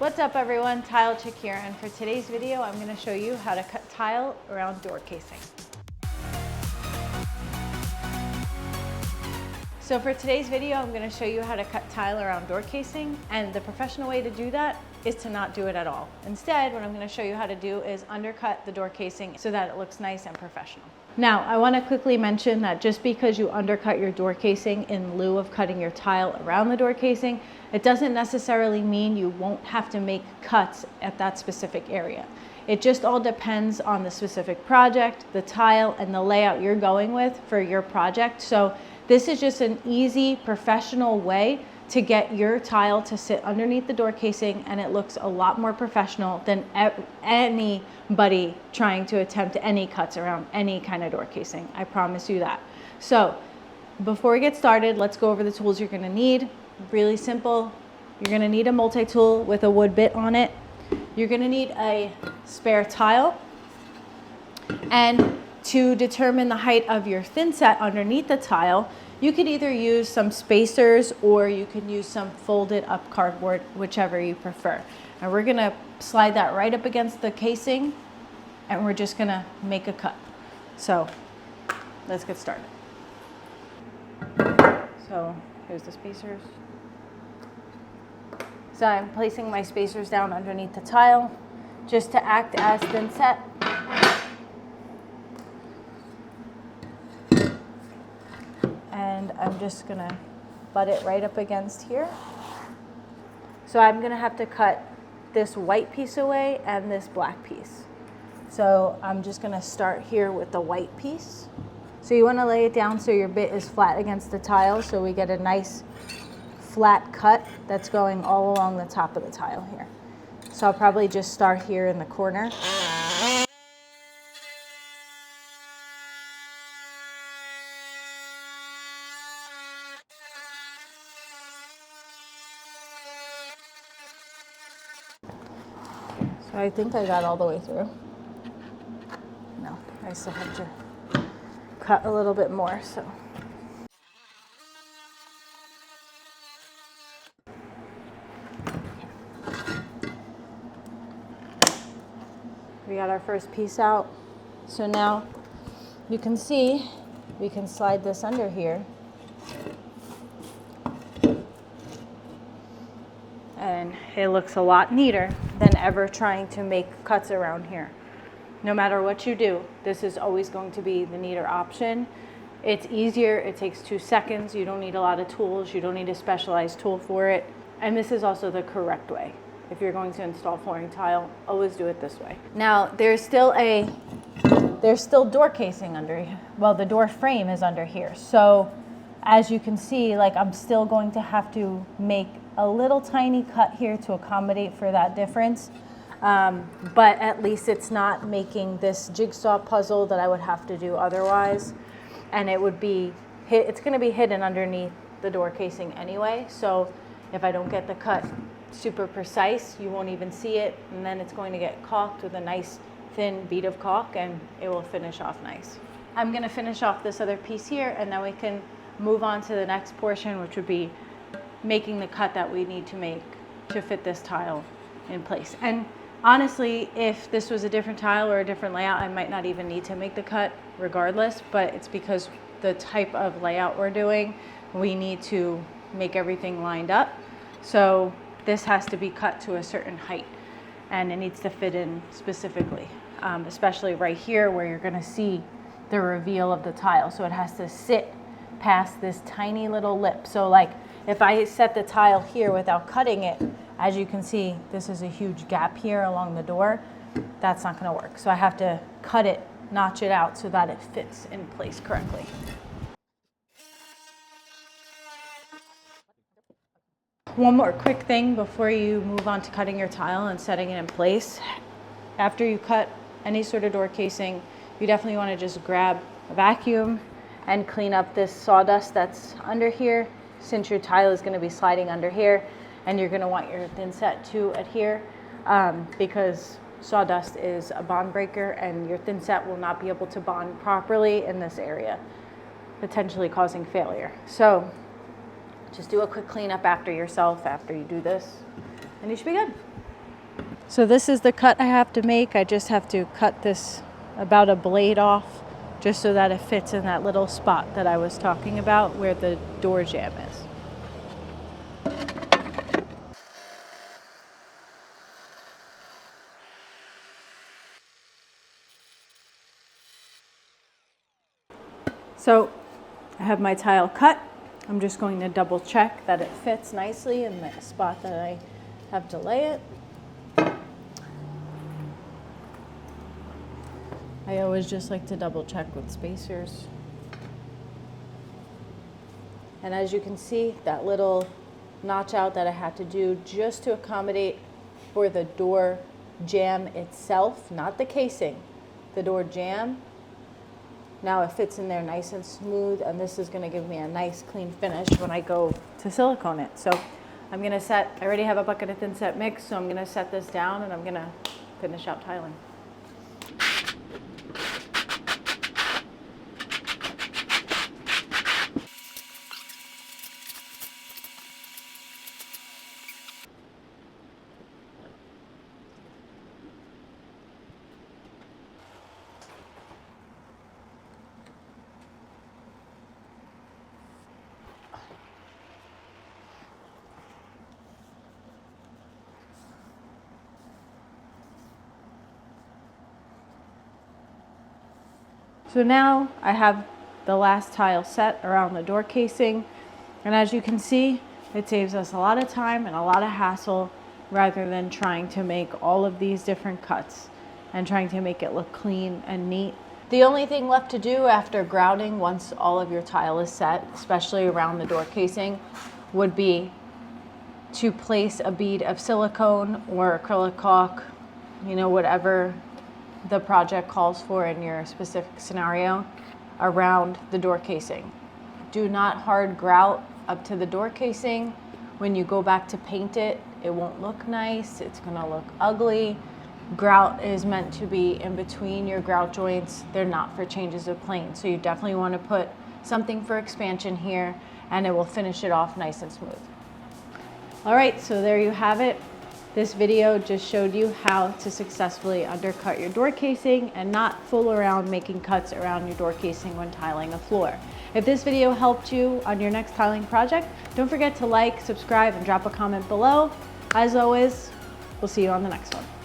What's up everyone, Tile Chick here, and for today's video I'm going to show you how to cut tile around door casing. So for today's video I'm going to show you how to cut tile around door casing, and the professional way to do that is to not do it at all. Instead, what I'm going to show you how to do is undercut the door casing so that it looks nice and professional. Now, I want to quickly mention that just because you undercut your door casing in lieu of cutting your tile around the door casing, it doesn't necessarily mean you won't have to make cuts at that specific area. It just all depends on the specific project, the tile, and the layout you're going with for your project. So this is just an easy, professional way to get your tile to sit underneath the door casing, and it looks a lot more professional than anybody trying to attempt any cuts around any kind of door casing. I promise you that. So before we get started, let's go over the tools you're gonna need. Really simple. You're gonna need a multi-tool with a wood bit on it. You're gonna need a spare tile. And to determine the height of your thin set underneath the tile, you could either use some spacers or you can use some folded up cardboard, whichever you prefer. And we're gonna slide that right up against the casing, and we're just gonna make a cut. So let's get started. So here's the spacers. So I'm placing my spacers down underneath the tile just to act as thin set. And I'm just gonna butt it right up against here. So I'm gonna have to cut this white piece away and this black piece. So I'm just gonna start here with the white piece. So you wanna lay it down so your bit is flat against the tile, so we get a nice flat cut that's going all along the top of the tile here. So I'll probably just start here in the corner. So I think I got all the way through. No, I still have to cut a little bit more, so. We got our first piece out. So now you can see we can slide this under here. And it looks a lot neater than ever trying to make cuts around here. No matter what you do, this is always going to be the neater option. It's easier, it takes 2 seconds, you don't need a lot of tools, you don't need a specialized tool for it. And this is also the correct way. If you're going to install flooring tile, always do it this way. Now, there's still door casing under here. Well, the door frame is under here. So as you can see, like I'm still going to have to make a little tiny cut here to accommodate for that difference. But at least it's not making this jigsaw puzzle that I would have to do otherwise. And it would be, it's gonna be hidden underneath the door casing anyway. So if I don't get the cut super precise, you won't even see it. And then it's going to get caulked with a nice thin bead of caulk, and it will finish off nice. I'm gonna finish off this other piece here, and then we can move on to the next portion, which would be making the cut that we need to make to fit this tile in place. And honestly, if this was a different tile or a different layout, I might not even need to make the cut regardless, but it's because the type of layout we're doing, we need to make everything lined up. So this has to be cut to a certain height, and it needs to fit in specifically, especially right here where you're gonna see the reveal of the tile. So it has to sit past this tiny little lip. So like if I set the tile here without cutting it, as you can see, this is a huge gap here along the door. That's not gonna work. So I have to cut it, notch it out so that it fits in place correctly. One more quick thing before you move on to cutting your tile and setting it in place. After you cut any sort of door casing, you definitely wanna just grab a vacuum and clean up this sawdust that's under here, since your tile is gonna be sliding under here, and you're gonna want your thin set to adhere because sawdust is a bond breaker, and your thin set will not be able to bond properly in this area, potentially causing failure. So just do a quick cleanup after yourself after you do this, and you should be good. So this is the cut I have to make. I just have to cut this about a blade off just so that it fits in that little spot that I was talking about where the door jamb is. So I have my tile cut. I'm just going to double check that it fits nicely in the spot that I have to lay it. I always just like to double check with spacers. And as you can see, that little notch out that I had to do just to accommodate for the door jamb itself, not the casing, the door jamb. Now it fits in there nice and smooth, and this is going to give me a nice clean finish when I go to silicone it. So I'm going to set, I already have a bucket of thin set mix, so I'm going to set this down and I'm going to finish out tiling. So now I have the last tile set around the door casing, and as you can see, it saves us a lot of time and a lot of hassle rather than trying to make all of these different cuts and trying to make it look clean and neat. The only thing left to do after grouting, once all of your tile is set, especially around the door casing, would be to place a bead of silicone or acrylic caulk, you know, whatever the project calls for in your specific scenario, around the door casing. Do not hard grout up to the door casing. When you go back to paint it, it won't look nice, it's gonna look ugly. Grout is meant to be in between your grout joints. They're not for changes of plane. So you definitely want to put something for expansion here, and it will finish it off nice and smooth. All right, so there you have it. This video just showed you how to successfully undercut your door casing and not fool around making cuts around your door casing when tiling a floor. If this video helped you on your next tiling project, don't forget to like, subscribe, and drop a comment below. As always, we'll see you on the next one.